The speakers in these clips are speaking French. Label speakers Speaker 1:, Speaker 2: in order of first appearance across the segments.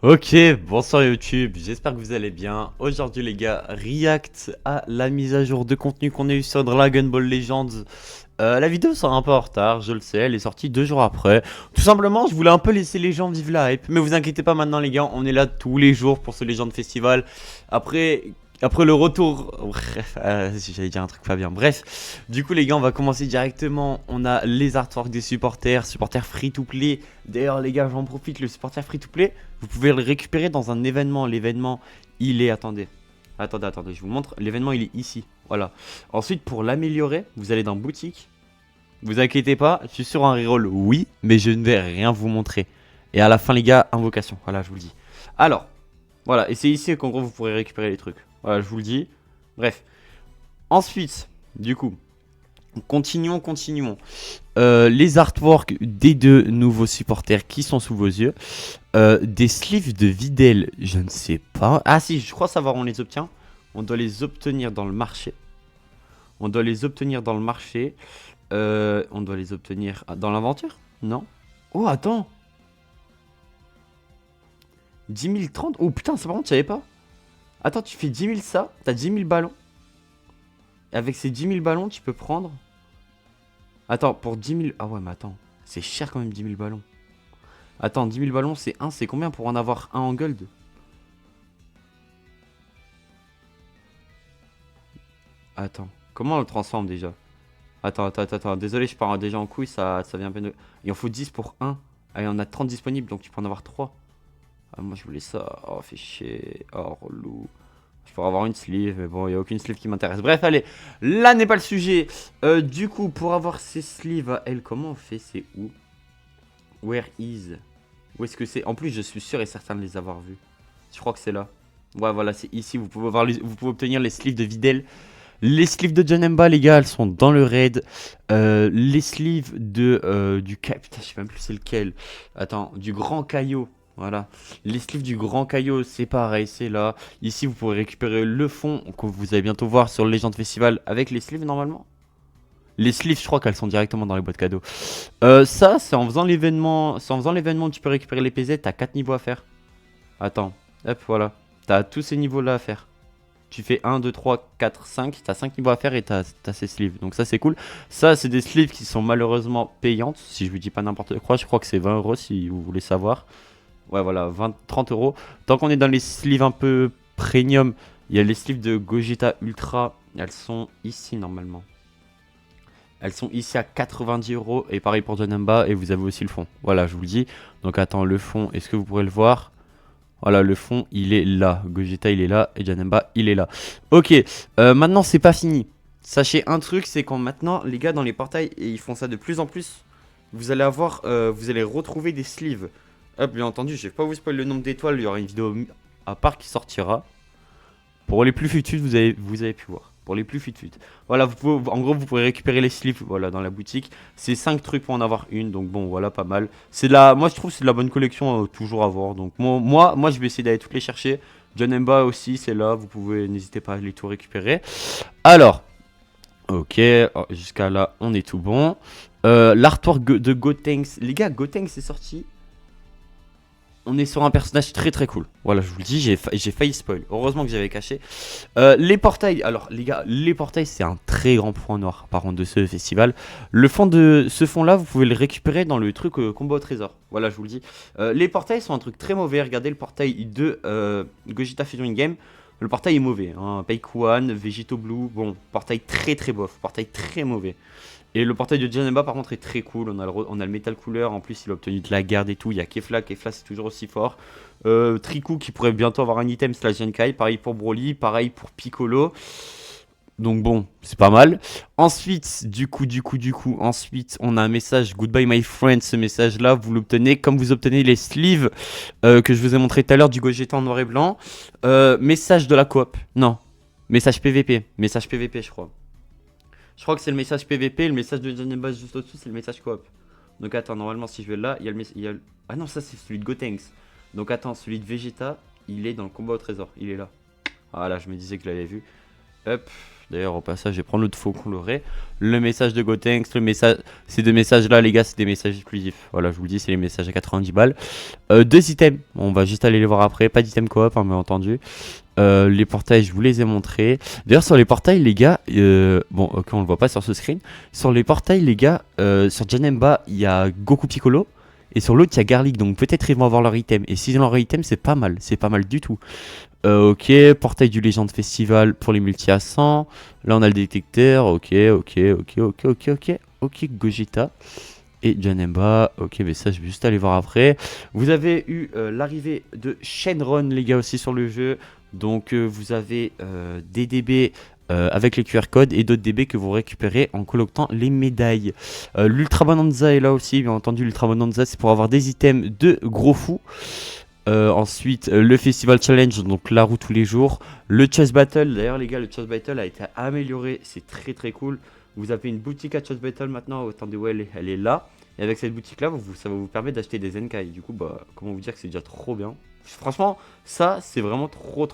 Speaker 1: Ok, bonsoir YouTube, j'espère que vous allez bien. Aujourd'hui les gars, react à la mise à jour de contenu qu'on a eu sur Dragon Ball Legends. La vidéo sort un peu en retard, je le sais, elle est sortie 2 jours après. Tout simplement, je voulais un peu laisser les gens vivre la hype. Mais vous inquiétez pas maintenant les gars, on est là tous les jours pour ce Legend Festival. Après, après le retour... Bref, j'allais dire un truc pas bien. Bref, du coup les gars, on va commencer directement. On a les artworks des supporters, supporters free to play. D'ailleurs les gars, j'en profite, le supporter free to play, vous pouvez le récupérer dans un événement. L'événement, il est... Attendez, je vous montre. L'événement, il est ici. Voilà. Ensuite, pour l'améliorer, vous allez dans boutique. Vous inquiétez pas, je suis sur un reroll, oui, mais je ne vais rien vous montrer. Et à la fin, les gars, invocation. Voilà, je vous le dis. Alors, voilà. Et c'est ici qu'en gros, vous pourrez récupérer les trucs. Voilà, je vous le dis. Bref. Ensuite, du coup, continuons. Les artworks des deux nouveaux supporters qui sont sous vos yeux. Des sleeves de Videl, je ne sais pas. Ah si, je crois savoir où on les obtient. On doit les obtenir dans le marché. On doit les obtenir dans le marché. On doit les obtenir dans l'aventure. Non. Oh, attends. 10 030. Oh putain, ça par contre, je savais pas. Attends, tu fais 10 000 ça. T'as 10 000 ballons. Et avec ces 10 000 ballons, tu peux prendre... Attends, pour 10 000... Ah ouais, mais attends. C'est cher quand même, 10 000 ballons. Attends, 10 000 ballons, c'est combien pour en avoir un en gold? Attends. Comment on le transforme déjà? Attends. Désolé, je pars déjà en couille, ça vient à peine de... Il en faut 10 pour un. Allez, on a 30 disponibles, donc tu peux en avoir 3. Ah, moi, je voulais ça. Oh, fait chier. Oh, relou. Je pourrais avoir une sleeve, mais bon, il n'y a aucune sleeve qui m'intéresse. Bref, allez, là n'est pas le sujet. Du coup, pour avoir ces sleeves à elle, comment on fait? C'est où? Where is? Où est-ce que c'est? En plus, je suis sûr et certain de les avoir vus. Je crois que c'est là. Ouais, voilà, c'est ici. Vous pouvez, vous pouvez obtenir les sleeves de Videl. Les sleeves de Janemba, les gars, elles sont dans le raid. Les sleeves de putain, je sais même plus c'est lequel. Attends, du Grand Caillot. Voilà. Les sleeves du Grand Caillot, c'est pareil, c'est là. Ici, vous pourrez récupérer le fond que vous allez bientôt voir sur le Legend Festival avec les sleeves normalement. Les sleeves, je crois qu'elles sont directement dans les boîtes cadeaux. Ça, c'est en faisant l'événement. C'est en faisant l'événement où tu peux récupérer les PZ. T'as 4 niveaux à faire. Attends, hop, voilà. T'as tous ces niveaux-là à faire. Tu fais 1, 2, 3, 4, 5. T'as 5 niveaux à faire et t'as ces sleeves. Donc ça, c'est cool. Ça, c'est des sleeves qui sont malheureusement payantes. Si je vous dis pas n'importe quoi, je crois que c'est 20 euros si vous voulez savoir. Ouais, voilà, 20, 30 euros. Tant qu'on est dans les sleeves un peu premium, il y a les sleeves de Gogeta Ultra. Elles sont ici normalement. Elles sont ici à 90 euros. Et pareil pour Janamba. Et vous avez aussi le fond. Voilà, je vous le dis. Donc attends, le fond, est-ce que vous pourrez le voir? Voilà, le fond, il est là. Gogeta, il est là. Et Janemba, il est là. Ok, maintenant, c'est pas fini. Sachez un truc, c'est quand maintenant, les gars, dans les portails, et ils font ça de plus en plus, vous allez avoir, vous allez retrouver des sleeves. Hop, bien entendu, je vais pas vous spoiler le nombre d'étoiles. Il y aura une vidéo à part qui sortira. Pour les plus fututs, vous avez pu voir. Pour les plus fututs. Voilà, en gros, vous pourrez récupérer les sleeves voilà, dans la boutique. C'est 5 trucs pour en avoir une. Donc bon, voilà, pas mal. Moi, je trouve que c'est de la bonne collection toujours à voir. Donc moi, je vais essayer d'aller toutes les chercher. John Emba aussi, c'est là. Vous pouvez, n'hésitez pas à les tout récupérer. Alors, ok, jusqu'à là, on est tout bon. L'artwork de Gotenks. Les gars, Gotenks est sorti. On est sur un personnage très très cool. Voilà, je vous le dis, j'ai failli spoil. Heureusement que j'avais caché. Les portails, alors les gars, les portails c'est un très grand point noir par contre de ce festival. Le fond de ce fond là, vous pouvez le récupérer dans le truc combat au trésor. Voilà, je vous le dis. Les portails sont un truc très mauvais. Regardez le portail de Gogeta Fusion Game. Le portail est mauvais. Hein. One, Vegito Blue, bon, portail très très bof, portail très mauvais. Et le portail de Janemba par contre est très cool, on a le Metal Cooler, en plus il a obtenu de la garde et tout, il y a Kefla c'est toujours aussi fort. Triku qui pourrait bientôt avoir un item slash Genkai, pareil pour Broly, pareil pour Piccolo. Donc bon, c'est pas mal. Ensuite, du coup, ensuite on a un message Goodbye my friend, ce message là, vous l'obtenez comme vous obtenez les sleeves que je vous ai montré tout à l'heure du Gogeta en noir et blanc. Message de la coop, non, message PVP je crois. Je crois que c'est le message PVP, le message de Johnny Bass juste au-dessus, c'est le message coop. Donc attends, normalement si je vais là, il y a le message... Ah non, ça c'est celui de Gotenks. Donc attends, celui de Vegeta, il est dans le combat au trésor, il est là. Voilà, je me disais que je l'avais vu. Hop, D'ailleurs, au passage, je vais prendre l'autre faux coloré. Le message de Gotenks, le message. Ces deux messages-là, les gars, c'est des messages exclusifs. Voilà, je vous le dis, c'est les messages à 90 balles. Deux items. On va juste aller les voir après. Pas d'item coop, hein, bien entendu. Les portails, je vous les ai montrés. D'ailleurs, sur les portails, les gars, bon, ok, on le voit pas sur ce screen. Sur les portails, les gars, sur Janemba, il y a Goku Piccolo. Et sur l'autre, il y a Garlic. Donc peut-être ils vont avoir leur item. Et s'ils ont leur item, c'est pas mal. C'est pas mal du tout. Ok, portail du Legend Festival pour les multi à 100. Là, on a le détecteur. Ok, ok, Gogeta. Et Janemba, ok, mais ça je vais juste aller voir après. Vous avez eu l'arrivée de Shenron, les gars, aussi sur le jeu. Donc vous avez des DB avec les QR codes et d'autres DB que vous récupérez en collectant les médailles. L'Ultra Bonanza est là aussi, bien entendu. L'Ultra Bonanza, c'est pour avoir des items de gros fous. Ensuite, le Festival Challenge, donc la roue tous les jours. Le Chess Battle, d'ailleurs, les gars, le Chess Battle a été amélioré. C'est très très cool. Vous avez une boutique à Chess Battle maintenant. Attendez, ouais, elle est là. Et avec cette boutique là, ça va vous permettre d'acheter des Zenkai. Du coup, bah, comment vous dire que c'est déjà trop bien. Franchement, ça, c'est vraiment trop.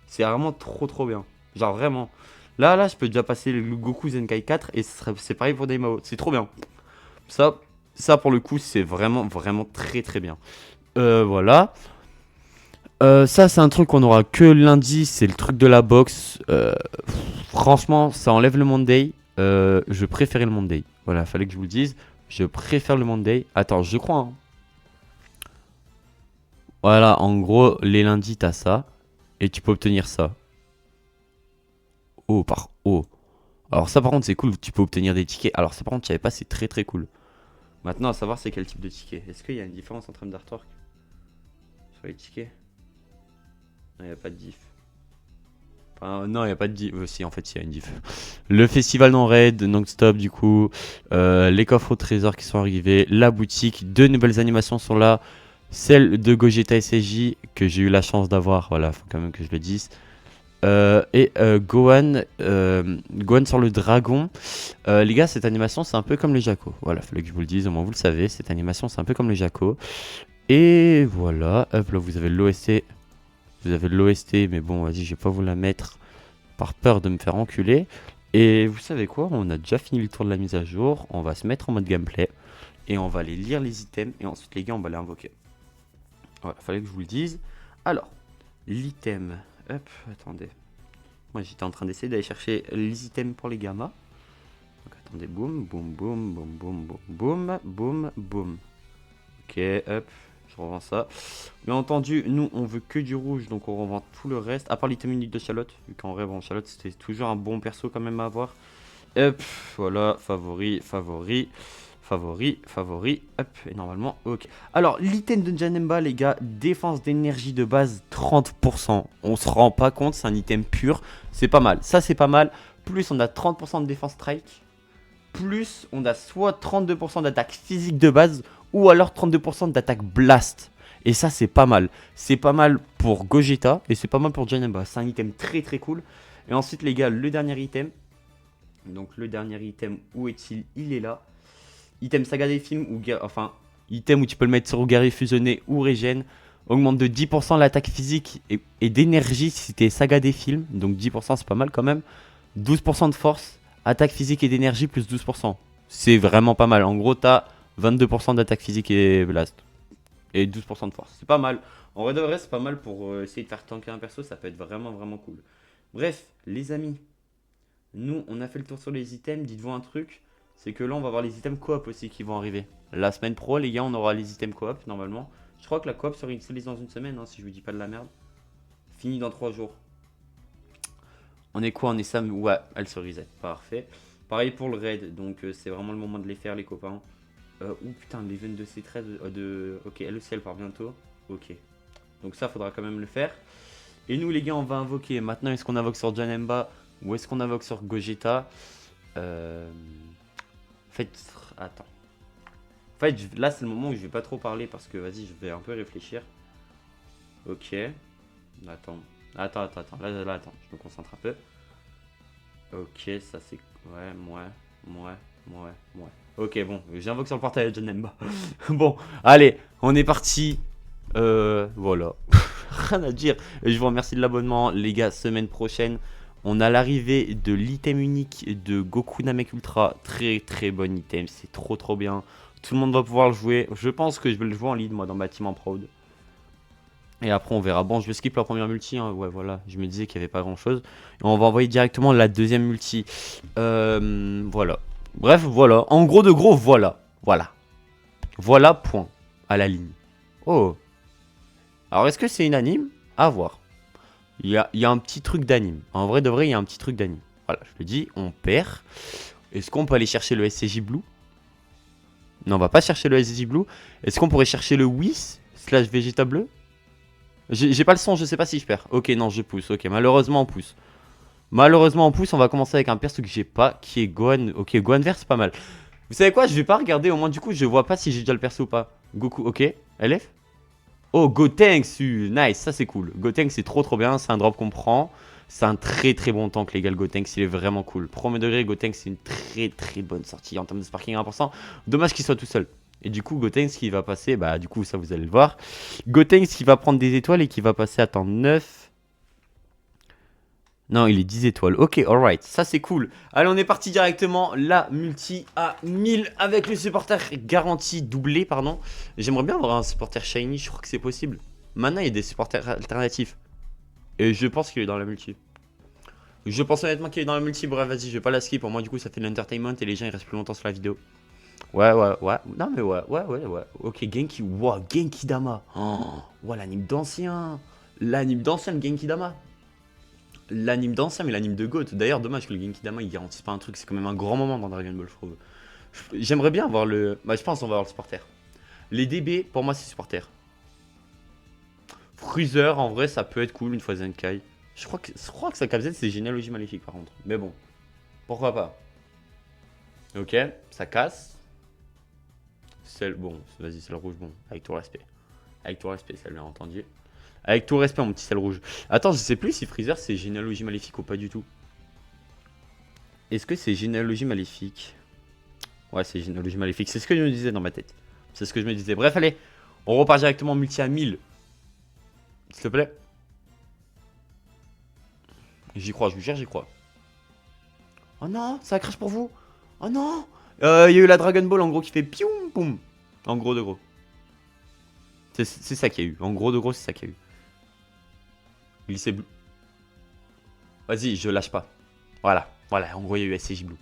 Speaker 1: C'est vraiment trop bien. Genre vraiment. Là, je peux déjà passer le Goku Zenkai 4 et c'est pareil pour Daimao. C'est trop bien. Ça pour le coup, c'est vraiment très bien. Voilà. Ça, c'est un truc qu'on aura que lundi. C'est le truc de la box. Franchement, ça enlève le Monday. Je préférais le Monday. Voilà, fallait que je vous le dise. Je préfère le Monday. Attends, je crois. Hein. Voilà, en gros, les lundis, t'as ça. Et tu peux obtenir ça. Oh. Alors ça, par contre, c'est cool. Tu peux obtenir des tickets. Alors ça, par contre, je savais pas. C'est très cool. Maintenant, à savoir, c'est quel type de ticket. Est-ce qu'il y a une différence en termes d'artwork sur les tickets? Non, il n'y a pas de diff. Enfin, non, il n'y a pas de diff. Si, en fait, il y a une diff. Le festival non-raid, non-stop, du coup. Les coffres au trésor qui sont arrivés. La boutique. Deux nouvelles animations sont là. Celle de Gogeta SSJ que j'ai eu la chance d'avoir. Voilà, faut quand même que je le dise. Et Gohan sur le dragon. Les gars, cette animation, c'est un peu comme les Jaco. Voilà, fallait que je vous le dise. Au moins, vous le savez. Cette animation, c'est un peu comme les Jaco. Et voilà. Hop, là, vous avez l'OST. Vous avez l'OST, mais bon, vas-y, je vais pas vous la mettre par peur de me faire enculer. Et vous savez quoi? On a déjà fini le tour de la mise à jour. On va se mettre en mode gameplay. Et on va aller lire les items. Et ensuite, les gars, on va les invoquer. Voilà, fallait que je vous le dise. Alors, l'item. Hop, attendez. Moi, j'étais en train d'essayer d'aller chercher les items pour les gammas. Donc, attendez, boum. Ok, hop. Je revends ça. Bien entendu, nous on veut que du rouge, donc on revend tout le reste. À part l'item unique de Charlotte, vu qu'en vrai, bon, Charlotte c'était toujours un bon perso quand même à avoir. Hop, voilà, favori. Hop, et normalement, ok. Alors, l'item de Janemba, les gars, défense d'énergie de base 30%. On se rend pas compte, c'est un item pur. C'est pas mal. Ça, c'est pas mal. Plus on a 30% de défense strike. Plus on a soit 32% d'attaque physique de base, ou alors 32% d'attaque blast. Et ça, c'est pas mal. C'est pas mal pour Gogeta et c'est pas mal pour Janemba. C'est un item très cool. Et ensuite, les gars, le dernier item. Donc, le dernier item, où est-il? Il est là. Item saga des films, ou enfin, item où tu peux le mettre sur guerrier fusionné ou régène. Augmente de 10% l'attaque physique et d'énergie si c'était saga des films. Donc 10%, c'est pas mal quand même. 12% de force, attaque physique et d'énergie plus 12%. C'est vraiment pas mal. En gros, t'as 22% d'attaque physique et blast. Et 12% de force. C'est pas mal. En vrai de vrai, c'est pas mal pour essayer de faire tanker un perso. Ça peut être vraiment cool. Bref, les amis. Nous, on a fait le tour sur les items. Dites-vous un truc. C'est que là, on va avoir les items coop aussi qui vont arriver. La semaine pro, les gars, on aura les items coop normalement. Je crois que la coop sera utilisée dans une semaine, hein, si je vous dis pas de la merde. Fini dans 3 jours. On est quoi? On est Sam? Ouais, elle se reset. Parfait. Pareil pour le raid. Donc, c'est vraiment le moment de les faire, les copains. Putain, l'event de C13 ok, elle aussi elle part bientôt. Ok. Donc ça faudra quand même le faire. Et nous les gars on va invoquer. Maintenant est-ce qu'on invoque sur Janemba ou est-ce qu'on invoque sur Gogeta? En fait, attends. En fait là c'est le moment où je vais pas trop parler parce que vas-y je vais un peu réfléchir. Ok. Attends. Là attends, je me concentre un peu. Ok, ça c'est... Ouais. Ok, bon, j'invoque sur le portail de Janemba. Bon, allez, on est parti. Voilà. Rien à dire. Je vous remercie de l'abonnement, les gars. Semaine prochaine, On a l'arrivée de l'item unique de Goku Namek Ultra. Très très bon item, c'est trop bien. Tout le monde va pouvoir le jouer. Je pense que je vais le jouer en lead, moi, dans Bâtiment Proud. Et après, on verra. Bon, je vais skip la première multi. Hein. Ouais, voilà. Je me disais qu'il n'y avait pas grand-chose. Et on va envoyer directement la deuxième multi. Voilà. Bref, voilà. En gros de gros, voilà. Voilà. Voilà, point. À la ligne. Oh. Alors, est-ce que c'est une anime? À voir. Il y a un petit truc d'anime. En vrai de vrai, il y a un petit truc d'anime. Voilà, je le dis, on perd. Est-ce qu'on peut aller chercher le SCJ Blue? Non, on va pas chercher le SCJ Blue. Est-ce qu'on pourrait chercher le Whis slash Vegeta Bleu? J'ai pas le son, je sais pas si je perds. Ok, non, je pousse. Ok, malheureusement, on pousse. Malheureusement, on pousse. On va commencer avec un perso que j'ai pas, qui est Gohan. Ok, Gohan vert, c'est pas mal. Vous savez quoi? Je vais pas regarder. Au moins, du coup, je vois pas si j'ai déjà le perso ou pas. Goku, ok. LF. Oh, Gotenks, nice, ça c'est cool. Gotenks, c'est trop bien. C'est un drop qu'on prend. C'est un très bon tank, les gars. Le Gotenks, il est vraiment cool. Premier degré, Gotenks, c'est une très bonne sortie en termes de sparking 1%. Dommage qu'il soit tout seul. Et du coup, Gotenks qui va passer, bah du coup, ça vous allez le voir. Gotenks qui va prendre des étoiles et qui va passer, attends, 9. Non, il est 10 étoiles. Ok, alright, ça c'est cool. Allez, on est parti directement. La multi à 1000 avec le supporter garanti doublé, pardon. J'aimerais bien avoir un supporter shiny, je crois que c'est possible. Maintenant, il y a des supporters alternatifs. Et je pense qu'il est dans la multi. Je pense honnêtement qu'il est dans la multi. Bref, vas-y, je vais pas la skip. Pour moi, du coup, ça fait de l'entertainment et les gens ils restent plus longtemps sur la vidéo. Ouais. Non, mais ouais. Ok, Genki. Wow, Genki Dama. Oh, wow, l'anime d'ancien. L'anime d'ancien, Genki Dama. L'anime d'ancien, mais l'anime de GOAT. D'ailleurs, dommage que le Genki Dama il garantisse pas un truc. C'est quand même un grand moment dans Dragon Ball, je trouve. J'aimerais bien avoir le. Bah, je pense qu'on va avoir le supporter. Les DB, pour moi, c'est supporter. Freezer, en vrai, ça peut être cool une fois Zenkai. Je crois que sa KZ, c'est généalogie maléfique, par contre. Mais bon, pourquoi pas. Ok, ça casse. Bon, vas-y, celle rouge, bon, avec tout respect. Avec tout respect, ça lui a entendu. Avec tout respect, mon petit sel rouge. Attends, je sais plus si Freezer c'est généalogie maléfique ou pas du tout. Est-ce que c'est généalogie maléfique? Ouais, c'est généalogie maléfique. C'est ce que je me disais dans ma tête. C'est ce que je me disais. Bref, allez, on repart directement multi à 1000. S'il te plaît. J'y crois, je vous jure, j'y crois. Oh non, ça crache pour vous. Oh non. Il y a eu la Dragon Ball en gros qui fait piou boum. En gros de gros. C'est ça qu'il y a eu. En gros de gros, c'est ça qu'il y a eu. Glisser bleu. Vas-y, je lâche pas. Voilà, en gros, il y a eu SCJ Blue.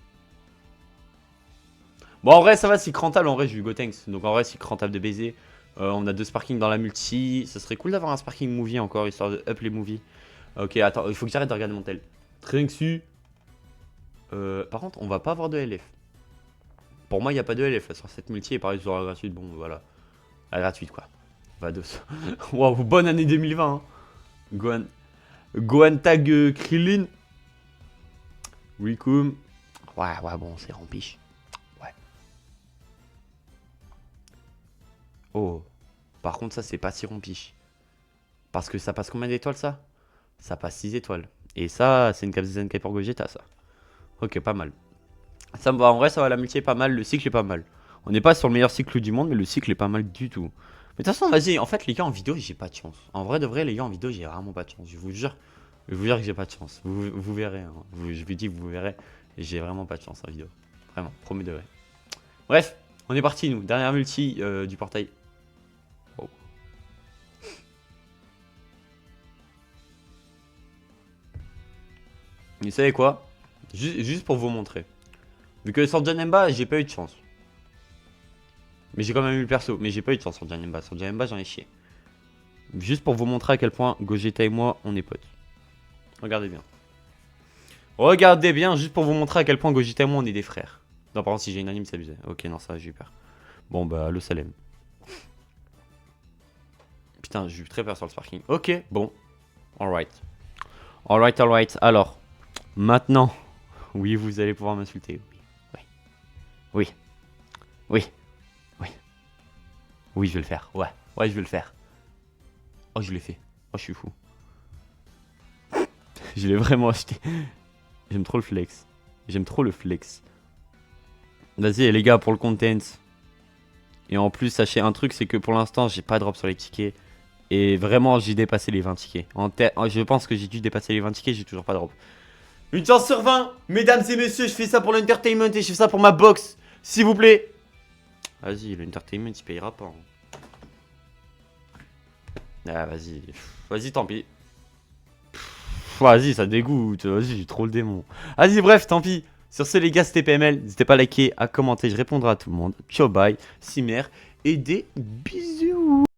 Speaker 1: Bon, en vrai, ça va, c'est rentable. En vrai, j'ai eu Gotenks. Donc, en vrai, c'est rentable de baiser. On a 2 sparking dans la multi. Ça serait cool d'avoir un sparking movie encore, histoire de up les movies. Ok, attends, il faut que j'arrête de regarder mon tel. Trinxu. Par contre, on va pas avoir de LF. Pour moi, il n'y a pas de LF là, sur cette multi. Et pareil, sur la gratuite, bon, voilà. La gratuite, quoi. Va de ça. Waouh, bonne année 2020. Hein. Gohan Tag Krillin. Rikum. Ouais, bon, c'est rempiche. Ouais. Oh. Par contre, ça, c'est pas si rempiche. Parce que ça passe combien d'étoiles, ça? Ça passe 6 étoiles. Et ça, c'est une carte Zenkai pour Gogeta, ça. Ok, pas mal. Ça me va, en vrai, ça va, la multi est pas mal. Le cycle est pas mal. On n'est pas sur le meilleur cycle du monde, mais le cycle est pas mal du tout. Mais de toute façon, vas-y, en fait, les gars, en vidéo, j'ai pas de chance. En vrai, de vrai, les gars, en vidéo, j'ai vraiment pas de chance. Je vous jure que j'ai pas de chance. Vous verrez. Hein. Je vous dis que vous verrez. J'ai vraiment pas de chance en vidéo. Vraiment, premier degré. Bref, on est parti, nous. Dernière multi du portail. Oh. Vous savez quoi? Juste pour vous montrer. Vu que sur Janemba, j'ai pas eu de chance. Mais j'ai quand même eu le perso. Mais j'ai pas eu de chance sur Janemba. Sur Janemba, j'en ai chié. Juste pour vous montrer à quel point Gogeta et moi, on est potes. Regardez bien. Regardez bien, juste pour vous montrer à quel point Gogeta et moi, on est des frères. Non, par contre, si j'ai une anime, c'est abusé. Ok, non, ça, j'ai eu peur. Bon, bah, le Salem. Putain, j'ai eu très peur sur le sparking. Ok, bon. Alright. Alright. Alors, maintenant. Oui, vous allez pouvoir m'insulter. Oui. Oui, je vais le faire. Ouais, je vais le faire. Oh, je l'ai fait. Oh, je suis fou. Je l'ai vraiment acheté. J'aime trop le flex. Vas-y, les gars, pour le content. Et en plus, sachez un truc, c'est que pour l'instant, j'ai pas drop sur les tickets. Et vraiment, j'ai dépassé les 20 tickets. Je pense que j'ai dû dépasser les 20 tickets, j'ai toujours pas drop. Une chance sur 20. Mesdames et messieurs, je fais ça pour l'entertainment et je fais ça pour ma box. S'il vous plaît. Vas-y, l'entertainment, il payera pas. Hein. Ah, vas-y. Vas-y, tant pis. Vas-y, ça dégoûte. Vas-y, j'ai trop le démon. Vas-y, bref, tant pis. Sur ce, les gars, c'était PML. N'hésitez pas à liker, à commenter. Je répondrai à tout le monde. Ciao, bye. Cimer. Et des bisous.